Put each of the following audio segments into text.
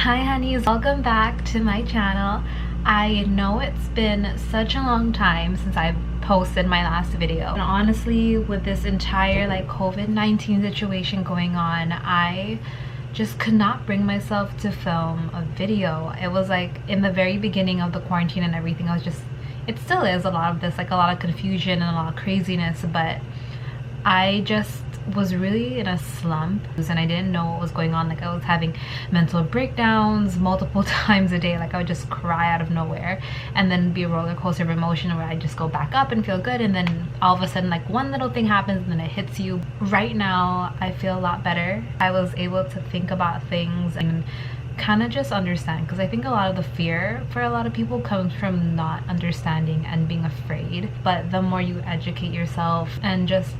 Hi honeys, welcome back to my channel. I know it's been such a long time since I've posted my last video, and honestly with this entire COVID-19 situation going on, I just could not bring myself to film a video. It was in the very beginning of the quarantine and everything, it still is a lot of this, a lot of confusion and a lot of craziness, but I just was really in a slump and I didn't know what was going on. I was having mental breakdowns multiple times a day. I would just cry out of nowhere and then be a roller coaster of emotion where I just go back up and feel good, and then all of a sudden one little thing happens and then it hits you. Right now I feel a lot better. I was able to think about things and kind of just understand, because I think a lot of the fear for a lot of people comes from not understanding and being afraid. But the more you educate yourself and just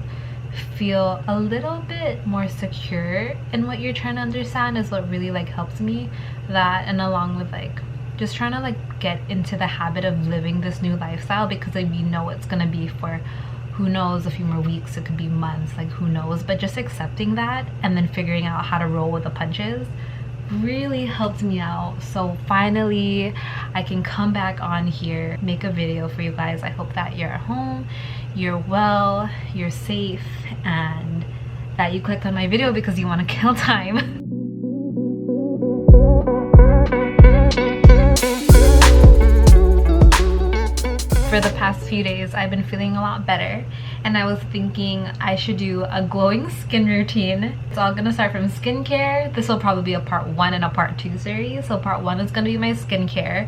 feel a little bit more secure in what you're trying to understand is what really helps me. That, and along with just trying to get into the habit of living this new lifestyle, because we know it's gonna be for who knows, a few more weeks, it could be months, who knows, but just accepting that and then figuring out how to roll with the punches really helped me out. So finally I can come back on here, make a video for you guys. I hope that you're at home, you're well, you're safe, and that you clicked on my video because you want to kill time. For the past few days I've been feeling a lot better, and I was thinking I should do a glowing skin routine. It's all gonna start from skincare. This will probably be a part 1 and a part 2 series. So part 1 is gonna be my skincare.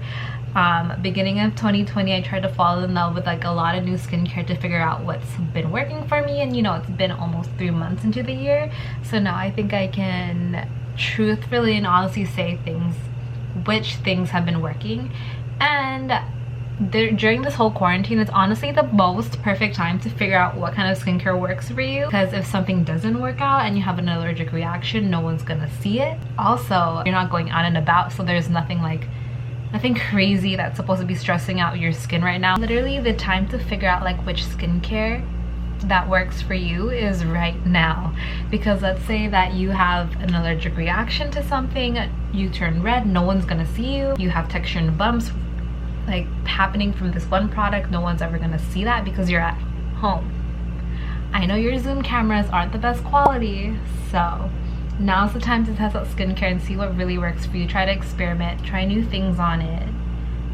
Beginning of 2020 I tried to fall in love with a lot of new skincare to figure out what's been working for me, and it's been almost 3 months into the year, so now I think I can truthfully and honestly say which things have been working. And during this whole quarantine, it's honestly the most perfect time to figure out what kind of skincare works for you, because if something doesn't work out and you have an allergic reaction, no one's gonna see it. Also, you're not going out and about, so there's nothing crazy that's supposed to be stressing out your skin right now. Literally the time to figure out which skincare that works for you is right now, because let's say that you have an allergic reaction to something, you turn red, no one's gonna see you, you have texture and bumps happening from this one product, no one's ever gonna see that because you're at home. I know your Zoom cameras aren't the best quality, so now's the time to test out skincare and see what really works for you. Try to experiment, try new things on it,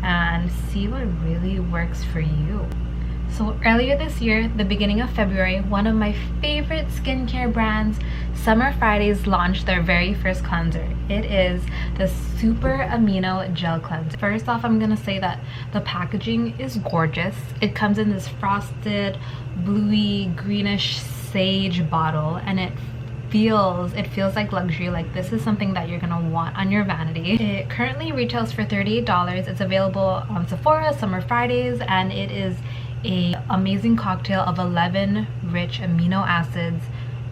and see what really works for you. So earlier this year, the beginning of February, one of my favorite skincare brands, Summer Fridays, launched their very first cleanser. It is the Super Amino Gel Cleanser. First off, I'm gonna say that the packaging is gorgeous. It comes in this frosted, bluey, greenish sage bottle, and it feels like luxury. This is something that you're gonna want on your vanity. It currently retails for $38. It's available on Sephora, Summer Fridays, and it is a amazing cocktail of 11 rich amino acids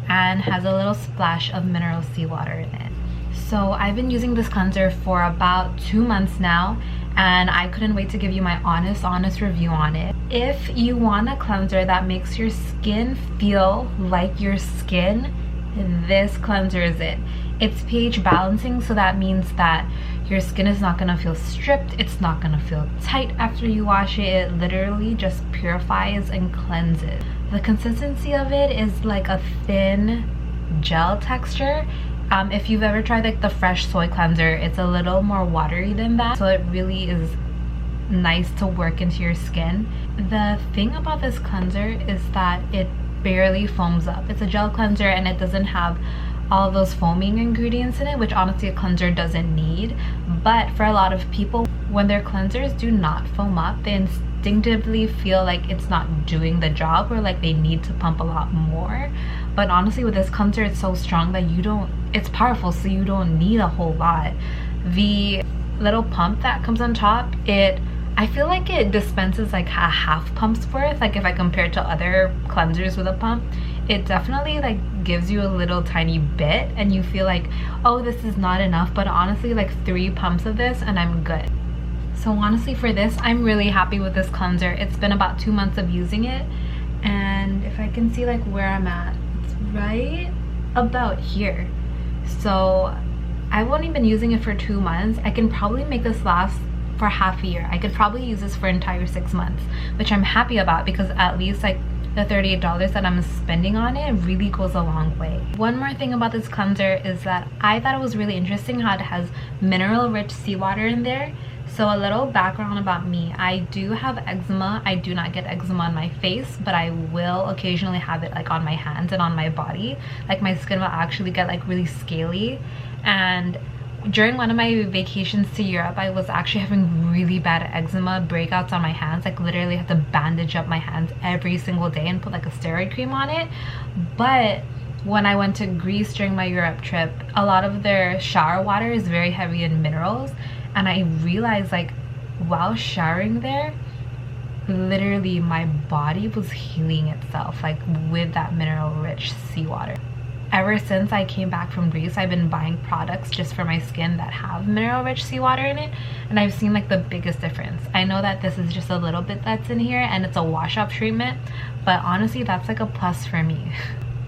and has a little splash of mineral seawater in it. So I've been using this cleanser for about 2 months now, and I couldn't wait to give you my honest review on it. If you want a cleanser that makes your skin feel like your skin, this cleanser is it. It's pH balancing, so that means that your skin is not gonna feel stripped, it's not gonna feel tight after you wash it. It literally just purifies and cleanses. The consistency of it is a thin gel texture. If you've ever tried the fresh soy cleanser, it's a little more watery than that, so it really is nice to work into your skin. The thing about this cleanser is that it barely foams up. It's a gel cleanser and it doesn't have all those foaming ingredients in it, which honestly a cleanser doesn't need. But for a lot of people, when their cleansers do not foam up, they instinctively feel it's not doing the job, or they need to pump a lot more. But honestly with this cleanser, it's so strong that it's powerful, so you don't need a whole lot. The little pump that comes on top, I feel it dispenses a half pump's worth. If I compare it to other cleansers with a pump, it definitely gives you a little tiny bit and you feel oh, this is not enough. But honestly 3 pumps of this and I'm good. So honestly for this, I'm really happy with this cleanser. It's been about 2 months of using it, and if I can see where I'm at, it's right about here. So I've only been using it for 2 months. I can probably make this last for half a year. I could probably use this for an entire 6 months, which I'm happy about, because at least like the $38 that I'm spending on it really goes a long way. One more thing about this cleanser is that I thought it was really interesting how it has mineral rich seawater in there. So a little background about me: I do have eczema. I do not get eczema on my face, but I will occasionally have it like on my hands and on my body. Like my skin will actually get like really scaly. And during one of my vacations to Europe, I was actually having really bad eczema breakouts on my hands. Like literally had to bandage up my hands every single day and put like a steroid cream on it. But when I went to Greece during my Europe trip, a lot of their shower water is very heavy in minerals. And I realized, like, while showering there, literally my body was healing itself, like with that mineral rich seawater. Ever since I came back from Greece, I've been buying products just for my skin that have mineral rich seawater in it, and I've seen like the biggest difference. I know that this is just a little bit that's in here and it's a wash up treatment, but honestly that's like a plus for me.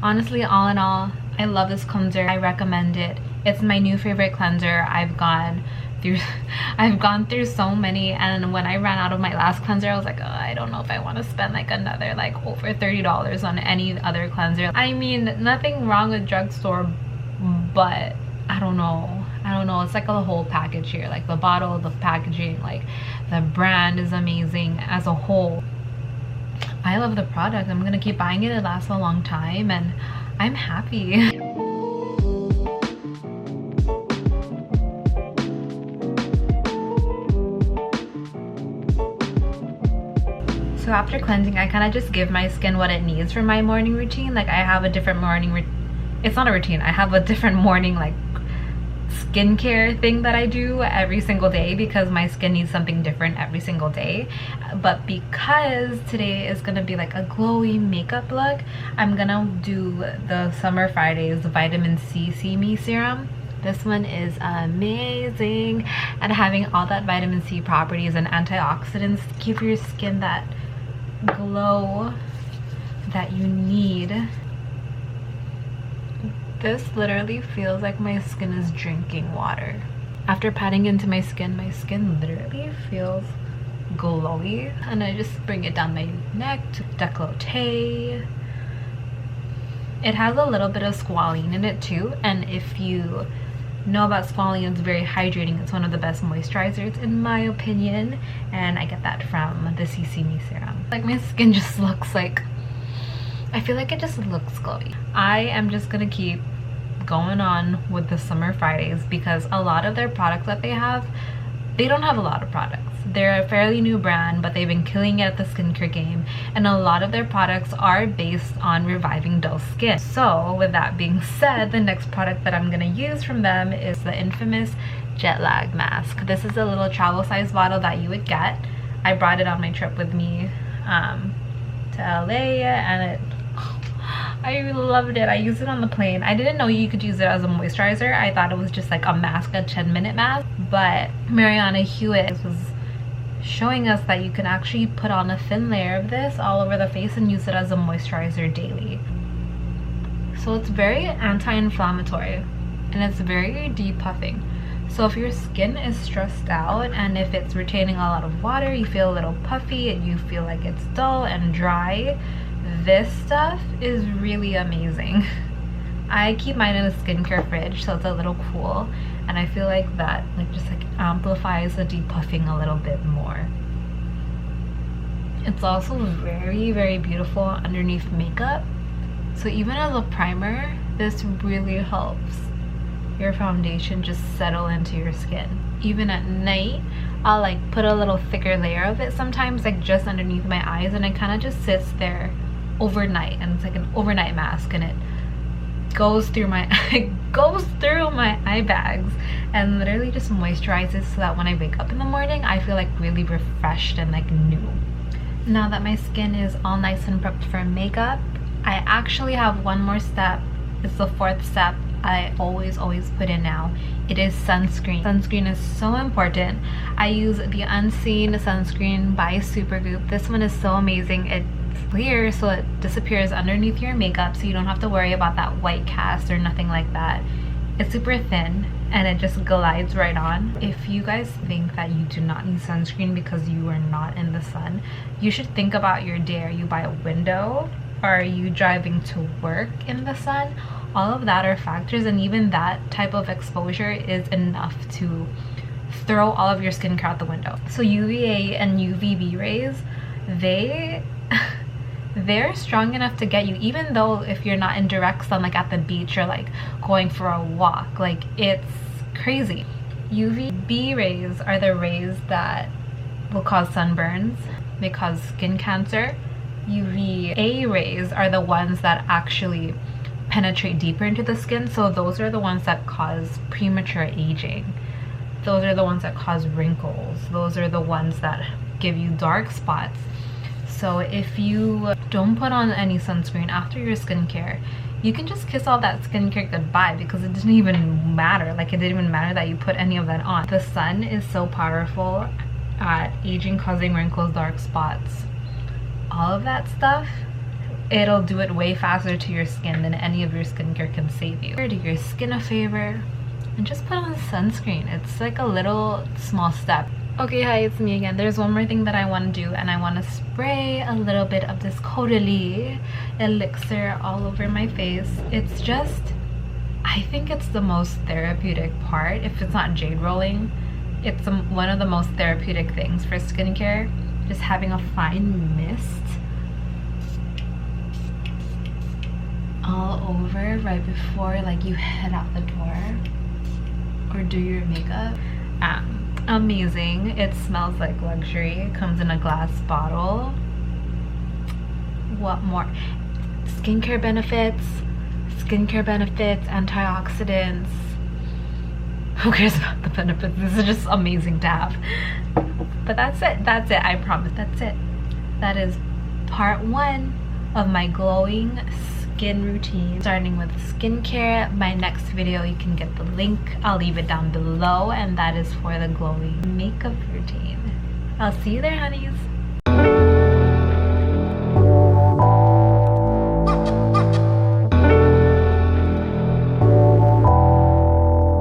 Honestly, all in all, I love this cleanser. I recommend it. It's my new favorite cleanser. I've gone through so many, and when I ran out of my last cleanser, I was like, oh, I don't know if I want to spend like another like over $30 on any other cleanser. I mean, nothing wrong with drugstore, but I don't know, it's like a whole package here. Like the bottle, the packaging, like the brand is amazing as a whole. I love the product. I'm gonna keep buying it. It lasts a long time and I'm happy. So after cleansing, I kind of just give my skin what it needs for my morning routine. Like I have a different morning it's not a routine, I have a different morning like skincare thing that I do every single day, because my skin needs something different every single day. But because today is gonna be like a glowy makeup look, I'm gonna do the Summer Fridays Vitamin C See Me Serum. This one is amazing, and having all that vitamin C properties and antioxidants to give your skin that glow that you need. This literally feels like my skin is drinking water. After patting into my skin literally feels glowy, and I just bring it down my neck to décolleté. It has a little bit of squalene in it too, and if you know about squalene, it's very hydrating. It's one of the best moisturizers in my opinion, and I get that from the CC Me serum. Like my skin just looks like, I feel like it just looks glowy. I am just gonna keep going on with the Summer Fridays, because a lot of their products that they have, they don't have a lot of products. They're a fairly new brand, but they've been killing it at the skincare game, and a lot of their products are based on reviving dull skin. So with that being said, the next product that I'm gonna use from them is the infamous jet lag mask. This is a little travel size bottle that you would get. I brought it on my trip with me to LA, and I loved it. I used it on the plane. I didn't know you could use it as a moisturizer. I thought it was just like a mask, a 10-minute mask, but Mariana Hewitt was showing us that you can actually put on a thin layer of this all over the face and use it as a moisturizer daily. So it's very anti-inflammatory and it's very depuffing. So if your skin is stressed out and if it's retaining a lot of water, you feel a little puffy and you feel like it's dull and dry, this stuff is really amazing. I keep mine in a skincare fridge, so it's a little cool, and I feel like that just amplifies the depuffing a little bit more. It's also very, very beautiful underneath makeup. So even as a primer, this really helps your foundation just settle into your skin. Even at night, I'll like put a little thicker layer of it sometimes, like just underneath my eyes, and it kind of just sits there overnight, and it's like an overnight mask, and it goes through my eye bags and literally just moisturizes, so that when I wake up in the morning I feel like really refreshed and like new. Now that my skin is all nice and prepped for makeup, I actually have one more step. It's the fourth step I always put in now. It is sunscreen. Sunscreen is so important. I use the Unseen sunscreen by Supergoop. This one is so amazing. It's clear, so it disappears underneath your makeup, so you don't have to worry about that white cast or nothing like that. It's super thin and it just glides right on. If you guys think that you do not need sunscreen because you are not in the sun, you should think about your day. Are you by a window? Are you driving to work in the sun? All of that are factors, and even that type of exposure is enough to throw all of your skincare out the window. So UVA and UVB rays, they're strong enough to get you, even though if you're not in direct sun, like at the beach or like going for a walk, like it's crazy. UVB rays are the rays that will cause sunburns, they cause skin cancer. UVA rays are the ones that actually penetrate deeper into the skin, so those are the ones that cause premature aging. Those are the ones that cause wrinkles. Those are the ones that give you dark spots. So if you don't put on any sunscreen after your skincare, you can just kiss all that skincare goodbye, because it didn't even matter. Like, it didn't even matter that you put any of that on. The sun is so powerful at aging, causing wrinkles, dark spots, all of that stuff. It'll do it way faster to your skin than any of your skincare can save you. Do your skin a favor and just put on sunscreen. It's like a little small step. Okay, hi, it's me again. There's one more thing that I want to do, and I want to spray a little bit of this Caudalie elixir all over my face. It's just, I think it's the most therapeutic part. If it's not jade rolling, it's one of the most therapeutic things for skincare. Just having a fine mist all over right before like you head out the door or do your makeup. Amazing. It smells like luxury. It comes in a glass bottle. What more? Skincare benefits, antioxidants. Who cares about the benefits? This is just amazing to have. But that's it. I promise. That's it. That is part 1 of my glowing skin routine, starting with skincare. My next video, you can get the link, I'll leave it down below, and that is for the glowing makeup routine. I'll see you there, honeys.